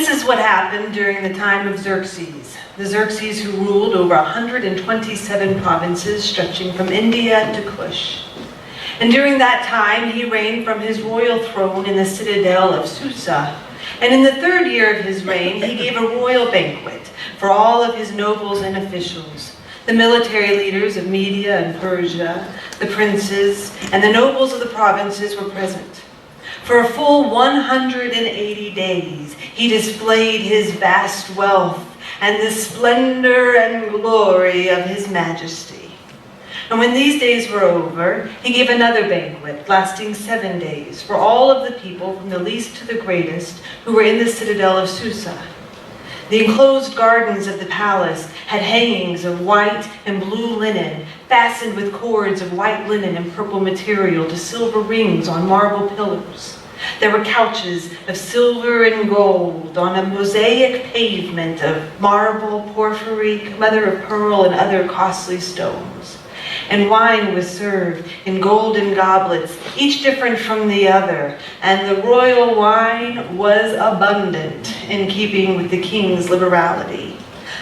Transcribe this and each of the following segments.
This is what happened during the time of Xerxes, the Xerxes who ruled over 127 provinces stretching from India to Kush. And during that time, he reigned from his royal throne in the citadel of Susa. And in the 3rd year of his reign, he gave a royal banquet for all of his nobles and officials, the military leaders of Media and Persia, the princes, and the nobles of the provinces were present. For a full 180 days, he displayed his vast wealth and the splendor and glory of his majesty. And when these days were over, he gave another banquet lasting 7 days for all of the people from the least to the greatest who were in the citadel of Susa. The enclosed gardens of the palace had hangings of white and blue linen, fastened with cords of white linen and purple material to silver rings on marble pillars. There were couches of silver and gold on a mosaic pavement of marble, porphyry, mother of pearl, and other costly stones. And wine was served in golden goblets, each different from the other, and the royal wine was abundant, in keeping with the king's liberality.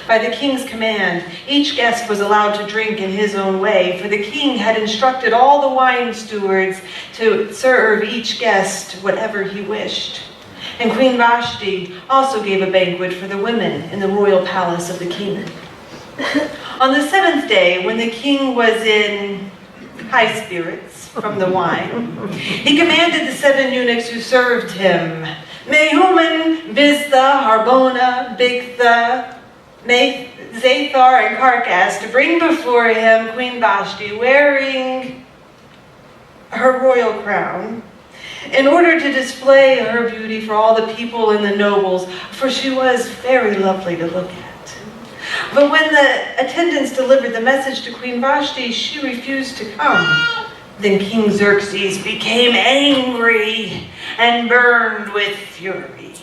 By the king's command, each guest was allowed to drink in his own way, for the king had instructed all the wine stewards to serve each guest whatever he wished. And Queen Vashti also gave a banquet for the women in the royal palace of the king. On the 7th day, when the king was in high spirits from the wine, he commanded the 7 eunuchs who served him, Mehuman, Biztha, Harbona, Bigtha, Zathar, and Carcass, to bring before him Queen Vashti wearing her royal crown, in order to display her beauty for all the people and the nobles, for she was very lovely to look at. But when the attendants delivered the message to Queen Vashti, she refused to come. Then King Xerxes became angry and burned with fury.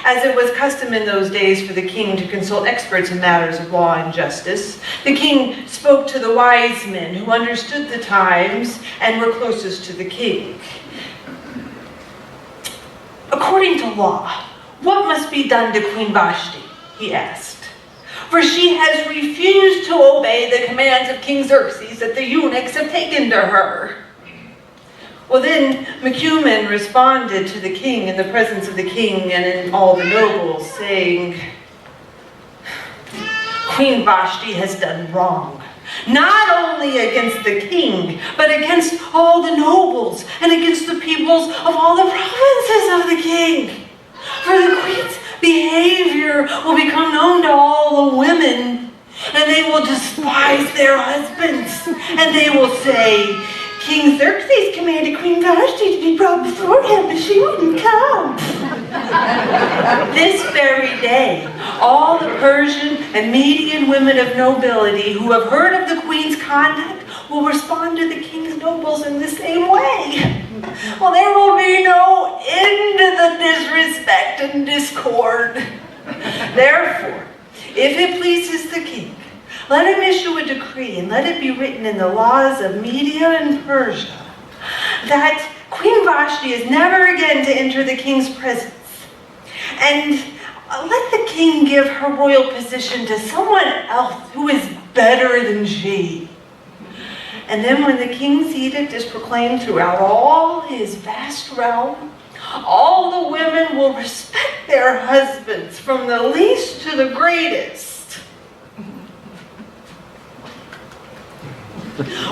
As it was custom in those days for the king to consult experts in matters of law and justice, the king spoke to the wise men who understood the times and were closest to the king. According to law, what must be done to Queen Vashti? He asked. For she has refused to obey the commands of King Xerxes that the eunuchs have taken to her. Well, then Mehuman responded to the king in the presence of the king and in all the nobles, saying, Queen Vashti has done wrong, not only against the king, but against all the nobles and against the peoples of all the provinces of the king. For the queen's behavior will become known to all the women, and they will despise their husbands, and they will say, King Xerxes commanded Queen Vashti to be brought before him, but she wouldn't come. This very day, all the Persian and Median women of nobility who have heard of the queen's conduct will respond to the king's nobles in the same way. Well, there will be no end to the disrespect and discord. Therefore, if it pleases the king, let him issue a decree and let it be written in the laws of Media and Persia that Queen Vashti is never again to enter the king's presence. And let the king give her royal position to someone else who is better than she. And then when the king's edict is proclaimed throughout all his vast realm, all the women will respect their husbands from the least to the greatest.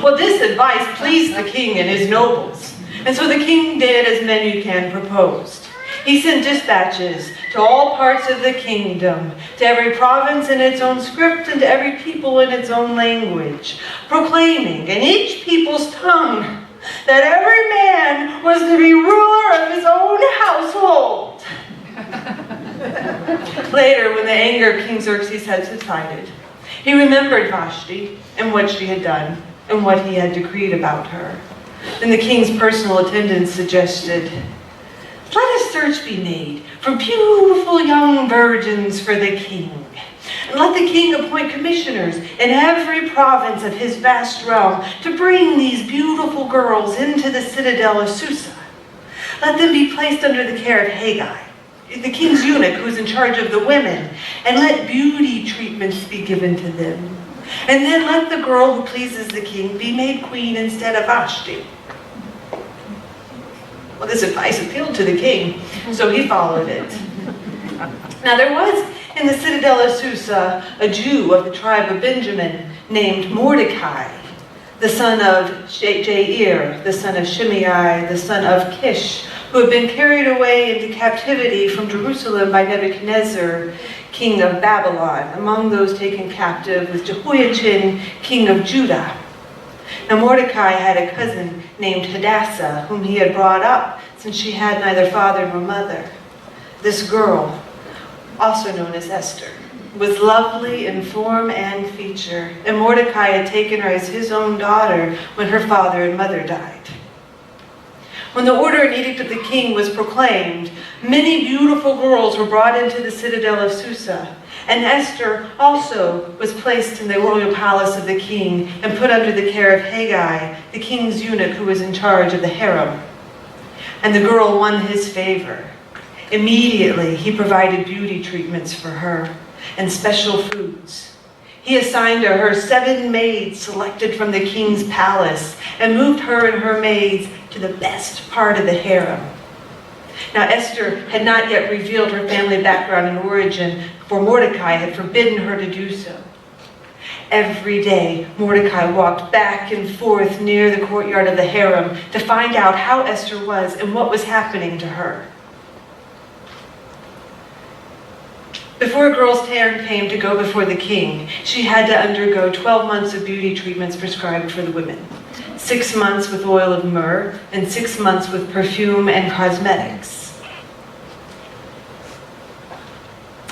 Well, this advice pleased the king and his nobles, and so the king did as Menucan proposed. He sent dispatches to all parts of the kingdom, to every province in its own script, and to every people in its own language, proclaiming in each people's tongue that every man was to be ruler of his own household. Later, when the anger of King Xerxes had subsided, he remembered Vashti and what she had done and what he had decreed about her. Then the king's personal attendants suggested, let a search be made for beautiful young virgins for the king. And let the king appoint commissioners in every province of his vast realm to bring these beautiful girls into the citadel of Susa. Let them be placed under the care of Haggai, the king's eunuch who's in charge of the women, and let beauty treatments be given to them. And then let the girl who pleases the king be made queen instead of Vashti. Well, this advice appealed to the king, so he followed it. Now there was in the citadel of Susa a Jew of the tribe of Benjamin named Mordecai, the son of Jair, the son of Shimei, the son of Kish, who had been carried away into captivity from Jerusalem by Nebuchadnezzar, king of Babylon. Among those taken captive was Jehoiachin, king of Judah. Now Mordecai had a cousin named Hadassah, whom he had brought up since she had neither father nor mother. This girl, also known as Esther, was lovely in form and feature, and Mordecai had taken her as his own daughter when her father and mother died. When the order and edict of the king was proclaimed, many beautiful girls were brought into the citadel of Susa, and Esther also was placed in the royal palace of the king and put under the care of Haggai, the king's eunuch who was in charge of the harem. And the girl won his favor. Immediately, he provided beauty treatments for her and special foods. He assigned to her 7 maids selected from the king's palace and moved her and her maids to the best part of the harem. Now Esther had not yet revealed her family background and origin, for Mordecai had forbidden her to do so. Every day, Mordecai walked back and forth near the courtyard of the harem to find out how Esther was and what was happening to her. Before a girl's turn came to go before the king, she had to undergo 12 months of beauty treatments prescribed for the women. 6 months with oil of myrrh, and 6 months with perfume and cosmetics.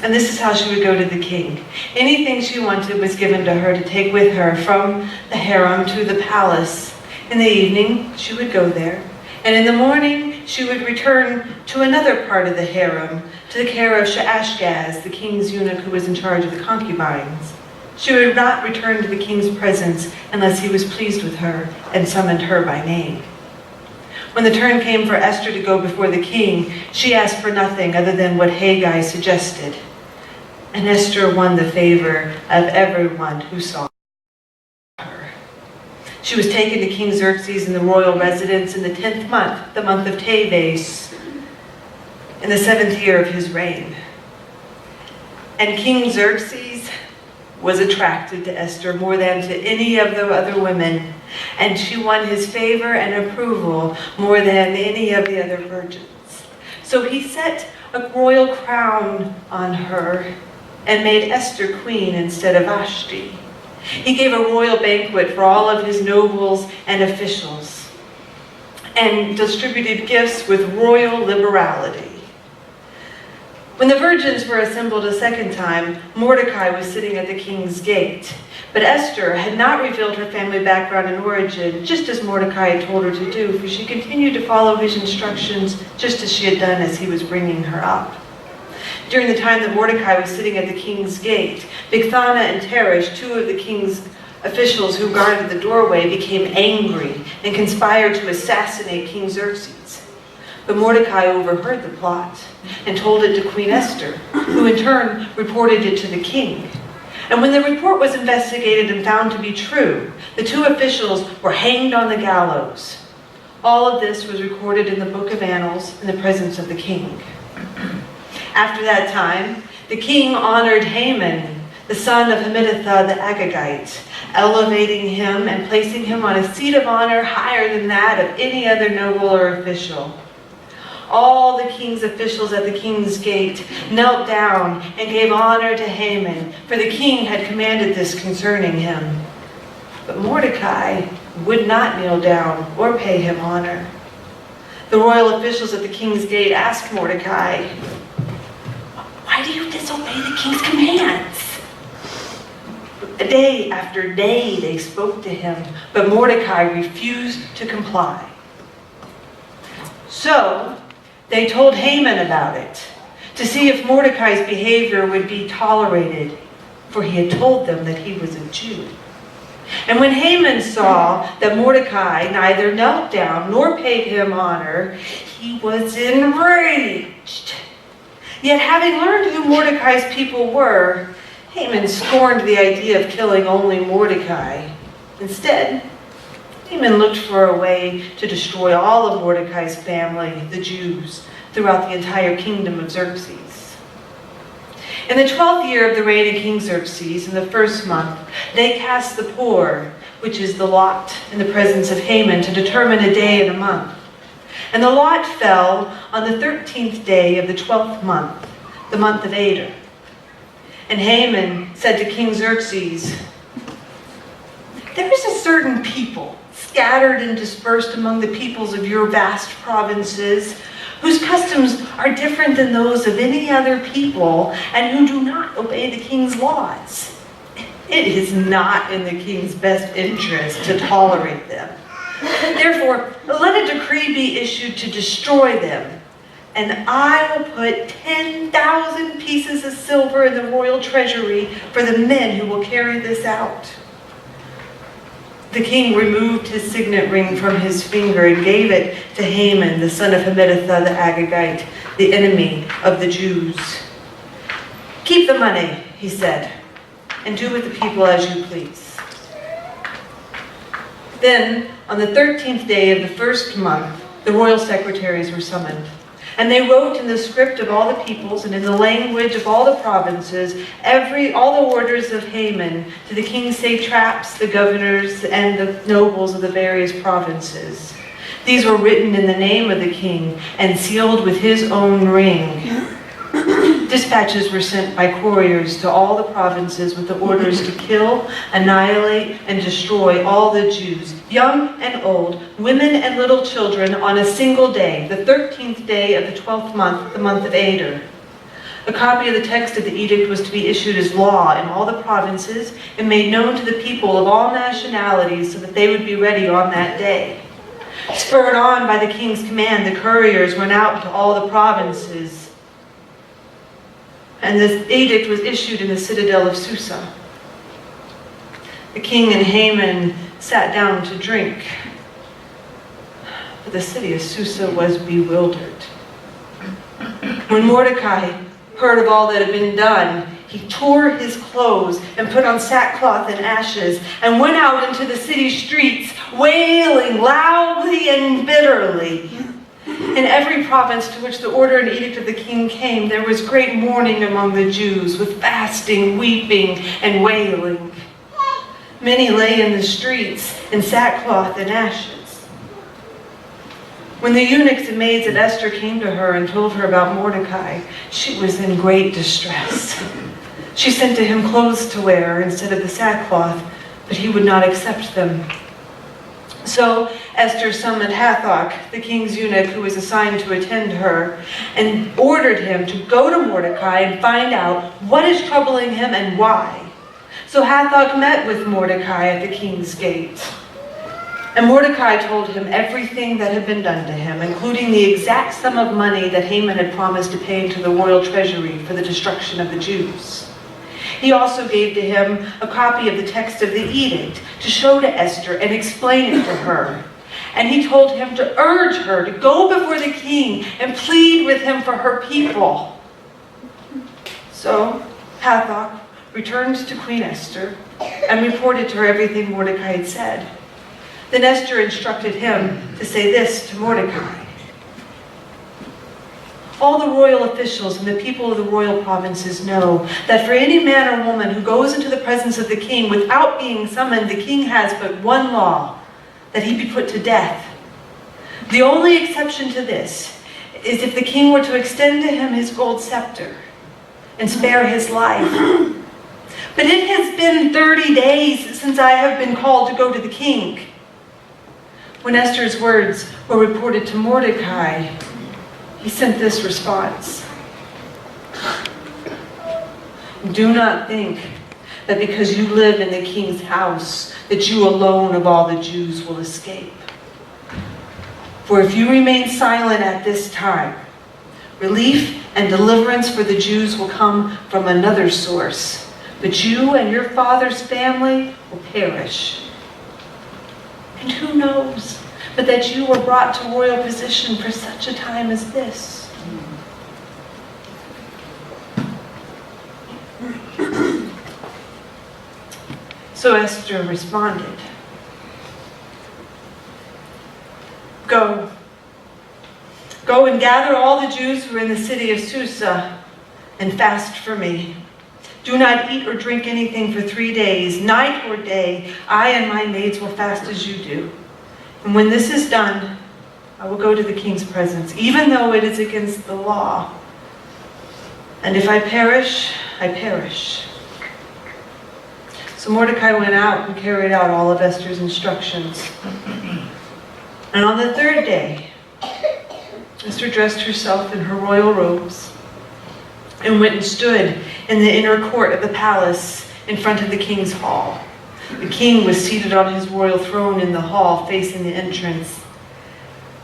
And this is how she would go to the king. Anything she wanted was given to her to take with her from the harem to the palace. In the evening, she would go there, and in the morning, she would return to another part of the harem, to the care of Ashgaz, the king's eunuch who was in charge of the concubines. She would not return to the king's presence unless he was pleased with her and summoned her by name. When the turn came for Esther to go before the king, she asked for nothing other than what Haggai suggested. And Esther won the favor of everyone who saw her. She was taken to King Xerxes in the royal residence in the 10th month, the month of Teves, in the 7th year of his reign. And King Xerxes was attracted to Esther more than to any of the other women, and she won his favor and approval more than any of the other virgins. So he set a royal crown on her and made Esther queen instead of Vashti. He gave a royal banquet for all of his nobles and officials and distributed gifts with royal liberality. When the virgins were assembled a second time, Mordecai was sitting at the king's gate. But Esther had not revealed her family background and origin, just as Mordecai had told her to do, for she continued to follow his instructions just as she had done as he was bringing her up. During the time that Mordecai was sitting at the king's gate, Bigthana and Teresh, 2 of the king's officials who guarded the doorway, became angry and conspired to assassinate King Xerxes. But Mordecai overheard the plot and told it to Queen Esther, who in turn reported it to the king. And when the report was investigated and found to be true, the 2 officials were hanged on the gallows. All of this was recorded in the Book of Annals in the presence of the king. After that time, the king honored Haman, the son of Hammedatha the Agagite, elevating him and placing him on a seat of honor higher than that of any other noble or official. All the king's officials at the king's gate knelt down and gave honor to Haman, for the king had commanded this concerning him. But Mordecai would not kneel down or pay him honor. The royal officials at the king's gate asked Mordecai, "Why do you disobey the king's commands?" Day after day they spoke to him, but Mordecai refused to comply. So they told Haman about it, to see if Mordecai's behavior would be tolerated, for he had told them that he was a Jew. And when Haman saw that Mordecai neither knelt down nor paid him honor, he was enraged. Yet having learned who Mordecai's people were, Haman scorned the idea of killing only Mordecai. Instead, Haman looked for a way to destroy all of Mordecai's family, the Jews, throughout the entire kingdom of Xerxes. In the 12th year of the reign of King Xerxes, in the first month, they cast the pour, which is the lot, in the presence of Haman to determine a day and a month. And the lot fell on the 13th day of the 12th month, the month of Adar. And Haman said to King Xerxes, "There is a certain people scattered and dispersed among the peoples of your vast provinces, whose customs are different than those of any other people, and who do not obey the king's laws. It is not in the king's best interest to tolerate them. Therefore, let a decree be issued to destroy them, and I will put 10,000 pieces of silver in the royal treasury for the men who will carry this out." The king removed his signet ring from his finger and gave it to Haman, the son of Hammedatha the Agagite, the enemy of the Jews. "Keep the money," he said, "and do with the people as you please." Then, on the 13th day of the first month, the royal secretaries were summoned. And they wrote in the script of all the peoples and in the language of all the provinces all the orders of Haman to the king's satraps, the governors, and the nobles of the various provinces. These were written in the name of the king and sealed with his own ring. Dispatches were sent by couriers to all the provinces with the orders to kill, annihilate, and destroy all the Jews, young and old, women and little children, on a single day, the 13th day of the 12th month, the month of Adar. A copy of the text of the edict was to be issued as law in all the provinces and made known to the people of all nationalities so that they would be ready on that day. Spurred on by the king's command, the couriers went out to all the provinces, and this edict was issued in the citadel of Susa. The king and Haman sat down to drink, but the city of Susa was bewildered. When Mordecai heard of all that had been done, he tore his clothes and put on sackcloth and ashes and went out into the city streets, wailing loudly and bitterly. In every province to which the order and edict of the king came, there was great mourning among the Jews, with fasting, weeping, and wailing. Many lay in the streets in sackcloth and ashes. When the eunuchs and maids of Esther came to her and told her about Mordecai, she was in great distress. She sent to him clothes to wear instead of the sackcloth, but he would not accept them. So Esther summoned Hathach, the king's eunuch who was assigned to attend her, and ordered him to go to Mordecai and find out what is troubling him and why. So Hathach met with Mordecai at the king's gate. And Mordecai told him everything that had been done to him, including the exact sum of money that Haman had promised to pay into the royal treasury for the destruction of the Jews. He also gave to him a copy of the text of the edict to show to Esther and explain it to her. And he told him to urge her to go before the king and plead with him for her people. So Hathach returned to Queen Esther and reported to her everything Mordecai had said. Then Esther instructed him to say this to Mordecai: "All the royal officials and the people of the royal provinces know that for any man or woman who goes into the presence of the king without being summoned, the king has but one law, that he be put to death. The only exception to this is if the king were to extend to him his gold scepter and spare his life. But it has been 30 days since I have been called to go to the king." When Esther's words were reported to Mordecai, he sent this response: "Do not think that because you live in the king's house, that you alone of all the Jews will escape. For if you remain silent at this time, relief and deliverance for the Jews will come from another source, but you and your father's family will perish. And who knows but that you were brought to royal position for such a time as this?" So Esther responded, Go and gather all the Jews who are in the city of Susa and fast for me. Do not eat or drink anything for 3 days, night or day. I and my maids will fast as you do. And when this is done, I will go to the king's presence, even though it is against the law. And if I perish, I perish. So Mordecai went out and carried out all of Esther's instructions. And on the 3rd day, Esther dressed herself in her royal robes and went and stood in the inner court of the palace in front of the king's hall. The king was seated on his royal throne in the hall facing the entrance.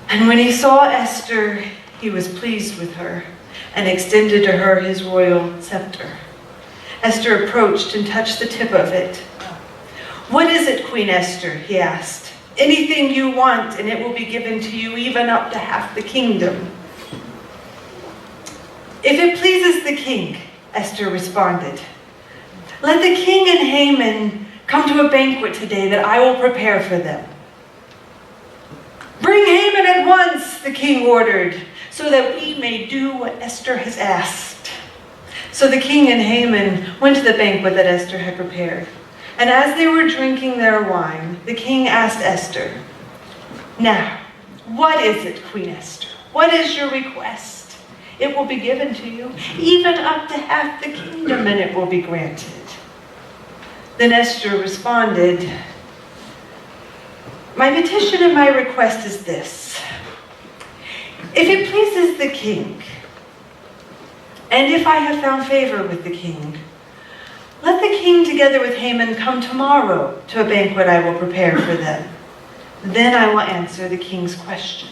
And when he saw Esther, he was pleased with her and extended to her his royal scepter. Esther approached and touched the tip of it. "What is it, Queen Esther?" he asked. "Anything you want, and it will be given to you, even up to half the kingdom." "If it pleases the king," Esther responded, "let the king and Haman come to a banquet today that I will prepare for them." "Bring Haman at once," the king ordered, "so that we may do what Esther has asked." So the king and Haman went to the banquet that Esther had prepared. And as they were drinking their wine, the king asked Esther, "Now, what is it, Queen Esther? What is your request? It will be given to you, even up to half the kingdom, and it will be granted." Then Esther responded, "My petition and my request is this. If it pleases the king, and if I have found favor with the king, let the king together with Haman come tomorrow to a banquet I will prepare for them. Then I will answer the king's question."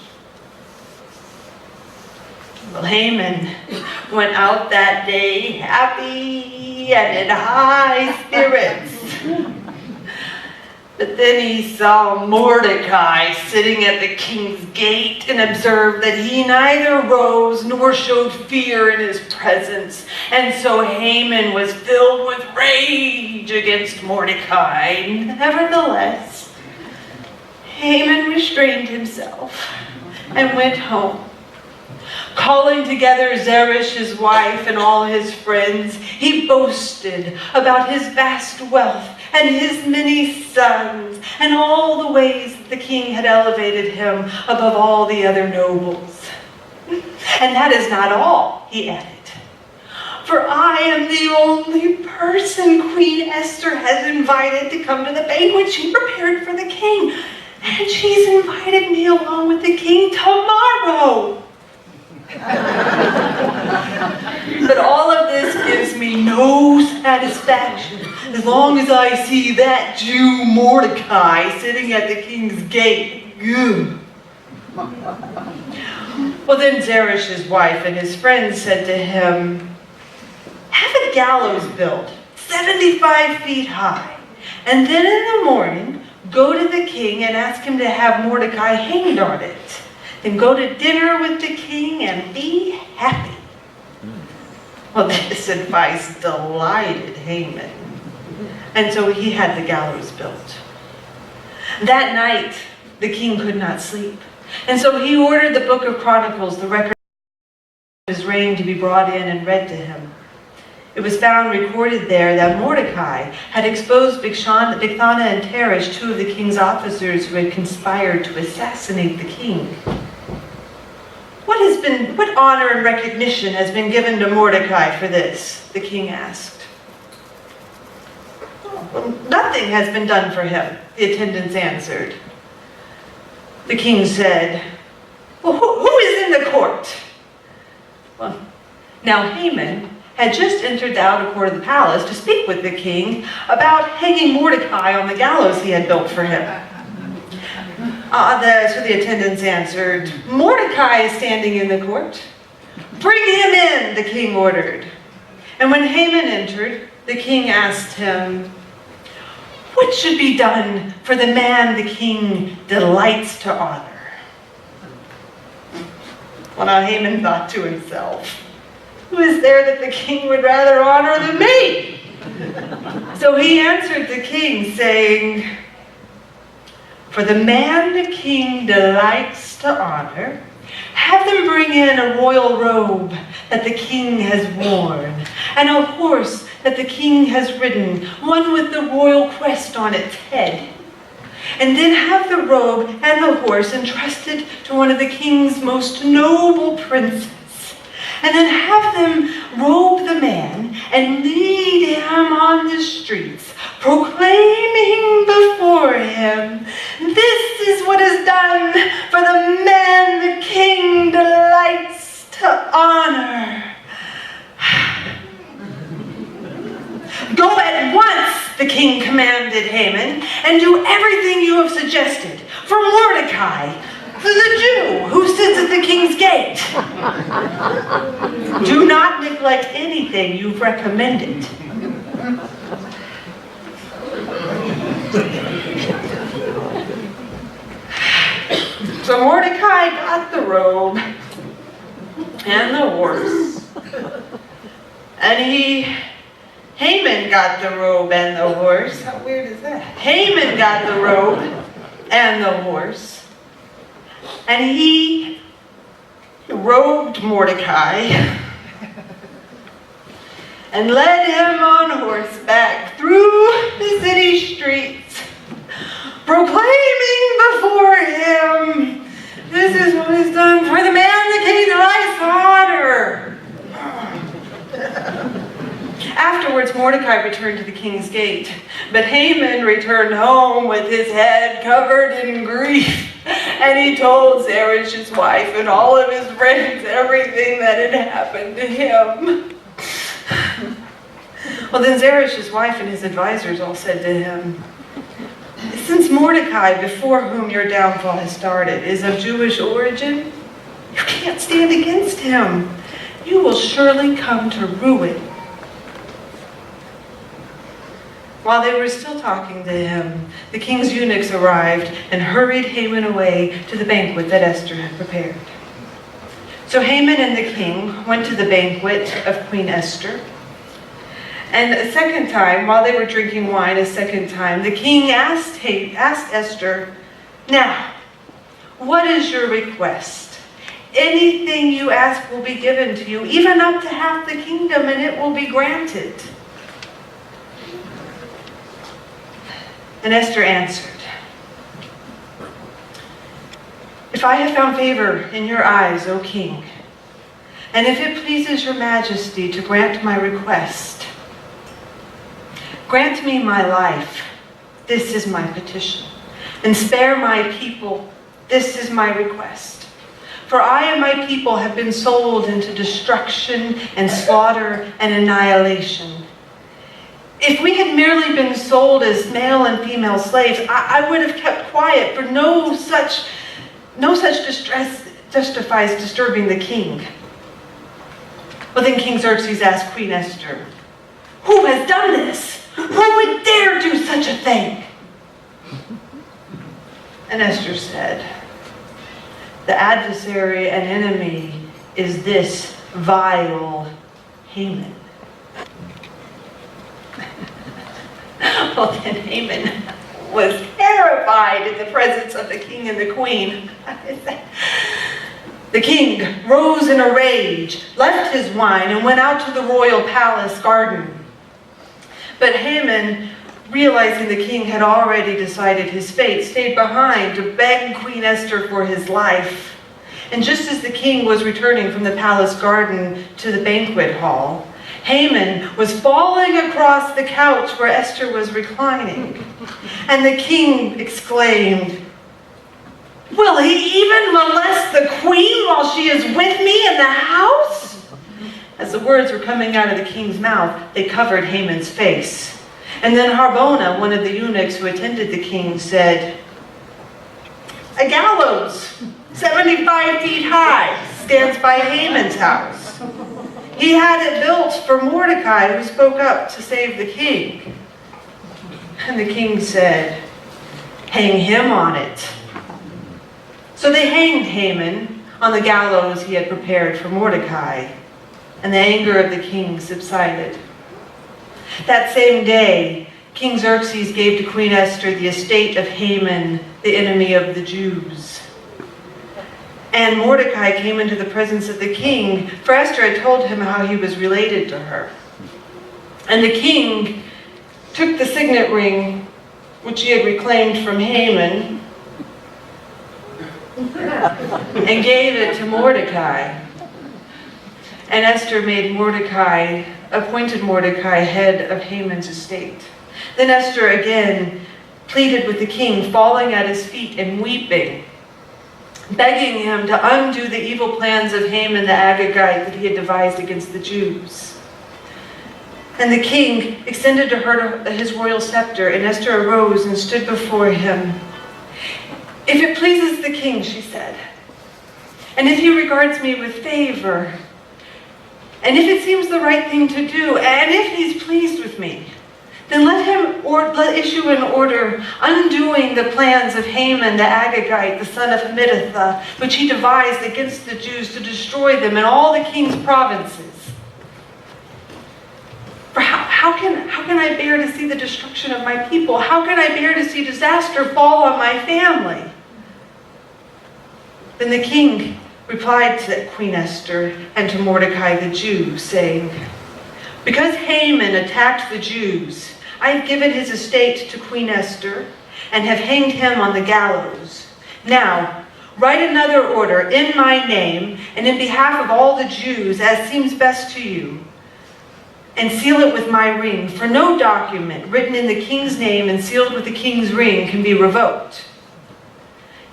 Well, Haman went out that day happy and in high spirits. But then he saw Mordecai sitting at the king's gate and observed that he neither rose nor showed fear in his presence. And so Haman was filled with rage against Mordecai. Nevertheless, Haman restrained himself and went home. Calling together Zeresh, his wife, and all his friends, he boasted about his vast wealth and his many sons, and all the ways that the king had elevated him above all the other nobles. "And that is not all," he added, "for I am the only person Queen Esther has invited to come to the banquet she prepared for the king, and she's invited me along with the king tomorrow." But all of this gives me no satisfaction as long as I see that Jew Mordecai sitting at the king's gate. Ugh. Well, then Zeresh, his wife, and his friends said to him, "Have a gallows built 75 feet high, and then in the morning go to the king and ask him to have Mordecai hanged on it. Then go to dinner with the king and be happy." Well, this advice delighted Haman, and so he had the gallows built. That night, the king could not sleep, and so he ordered the Book of Chronicles, the record of his reign, to be brought in and read to him. It was found recorded there that Mordecai had exposed Bigthana and Teresh, two of the king's officers who had conspired to assassinate the king. What honor and recognition has been given to Mordecai for this?" the king asked. "Well, nothing has been done for him," the attendants answered. The king said, "Well, who is in the court?" Well, now Haman had just entered the outer court of the palace to speak with the king about hanging Mordecai on the gallows he had built for him. So the attendants answered, "Mordecai is standing in the court." "Bring him in," the king ordered. And when Haman entered, the king asked him, "What should be done for the man the king delights to honor?" Well, now Haman thought to himself, "Who is there that the king would rather honor than me?" So he answered the king, saying, "For the man the king delights to honor, have them bring in a royal robe that the king has worn, and a horse that the king has ridden, one with the royal crest on its head. And then have the robe and the horse entrusted to one of the king's most noble princes. And then have them robe the man and lead him on the streets, proclaiming before him, 'This is what is done for the man the king delights to honor.'" "Go at once," the king commanded Haman, "and do everything you have suggested for Mordecai, the Jew who sits at the king's gate. Do not neglect anything you've recommended." So Mordecai got the robe and the horse, and Haman got the robe and the horse. How weird is that? Haman got the robe and the horse, and he robed Mordecai and led him on horseback through the city streets, proclaiming before him, "This is what is done for the man the king delights to honor." Afterwards, Mordecai returned to the king's gate, but Haman returned home with his head covered in grief, and he told Zeresh's wife and all of his friends everything that had happened to him. Well, then Zeresh's wife and his advisors all said to him, "Since Mordecai, before whom your downfall has started, is of Jewish origin, you can't stand against him. You will surely come to ruin." While they were still talking to him, the king's eunuchs arrived and hurried Haman away to the banquet that Esther had prepared. So Haman and the king went to the banquet of Queen Esther. And a second time, while they were drinking wine a second time, the king asked Esther, "Now, what is your request? Anything you ask will be given to you, even up to half the kingdom, and it will be granted." And Esther answered, "If I have found favor in your eyes, O king, and if it pleases your majesty to grant my request, grant me my life, this is my petition, and spare my people, this is my request. For I and my people have been sold into destruction and slaughter and annihilation. If we had merely been sold as male and female slaves, I would have kept quiet, for no such distress justifies disturbing the king." Well, then King Xerxes asked Queen Esther, "Who has done this? Who would dare do such a thing?" And Esther said, "The adversary and enemy is this vile Haman." Well, then Haman was terrified in the presence of the king and the queen. The king rose in a rage, left his wine, and went out to the royal palace garden. But Haman, realizing the king had already decided his fate, stayed behind to beg Queen Esther for his life. And just as the king was returning from the palace garden to the banquet hall, Haman was falling across the couch where Esther was reclining. And the king exclaimed, "Will he even molest the queen while she is with me in the house?" As the words were coming out of the king's mouth, they covered Haman's face. And then Harbona, one of the eunuchs who attended the king, said, "A gallows, 75 feet high, stands by Haman's house. He had it built for Mordecai, who spoke up to save the king." And the king said, "Hang him on it." So they hanged Haman on the gallows he had prepared for Mordecai, and the anger of the king subsided. That same day, King Xerxes gave to Queen Esther the estate of Haman, the enemy of the Jews. And Mordecai came into the presence of the king, for Esther had told him how he was related to her. And the king took the signet ring, which he had reclaimed from Haman, and gave it to Mordecai. And Esther appointed Mordecai head of Haman's estate. Then Esther again pleaded with the king, falling at his feet and weeping, begging him to undo the evil plans of Haman the Agagite that he had devised against the Jews. And the king extended to her his royal scepter, and Esther arose and stood before him. "If it pleases the king," she said, "and if he regards me with favor, and if it seems the right thing to do, and if he's pleased with me, then let issue an order undoing the plans of Haman the Agagite, the son of Hammedatha, which he devised against the Jews to destroy them in all the king's provinces. For how can I bear to see the destruction of my people? How can I bear to see disaster fall on my family?" Then the king replied to Queen Esther and to Mordecai the Jew, saying, "Because Haman attacked the Jews, I have given his estate to Queen Esther and have hanged him on the gallows. Now, write another order in my name and in behalf of all the Jews as seems best to you, and seal it with my ring, for no document written in the king's name and sealed with the king's ring can be revoked."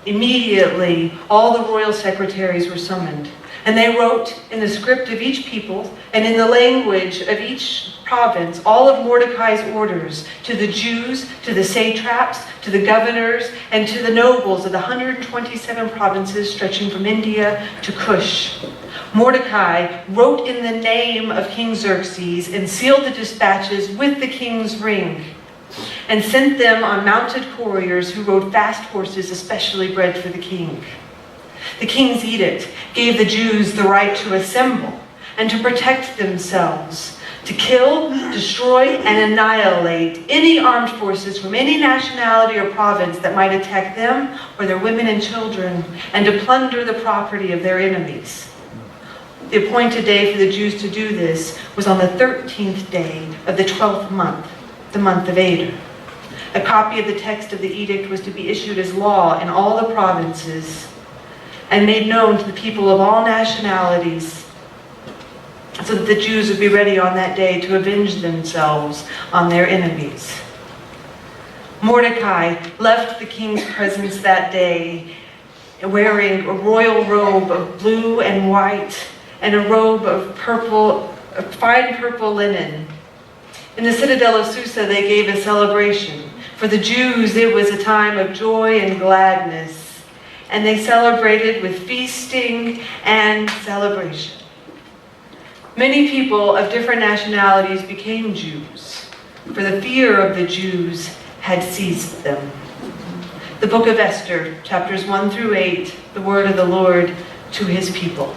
Immediately, all the royal secretaries were summoned, and they wrote in the script of each people and in the language of each province all of Mordecai's orders to the Jews, to the satraps, to the governors, and to the nobles of the 127 provinces stretching from India to Cush. Mordecai wrote in the name of King Xerxes and sealed the dispatches with the king's ring, and sent them on mounted couriers who rode fast horses especially bred for the king. The king's edict gave the Jews the right to assemble and to protect themselves, to kill, destroy, and annihilate any armed forces from any nationality or province that might attack them or their women and children, and to plunder the property of their enemies. The appointed day for the Jews to do this was on the 13th day of the 12th month, the month of Adar. A copy of the text of the edict was to be issued as law in all the provinces and made known to the people of all nationalities, so that the Jews would be ready on that day to avenge themselves on their enemies. Mordecai left the king's presence that day wearing a royal robe of blue and white and a robe of fine purple linen. In the citadel of Susa, they gave a celebration. For the Jews, it was a time of joy and gladness, and they celebrated with feasting and celebration. Many people of different nationalities became Jews, for the fear of the Jews had seized them. The Book of Esther, chapters 1 through 8, the word of the Lord to his people.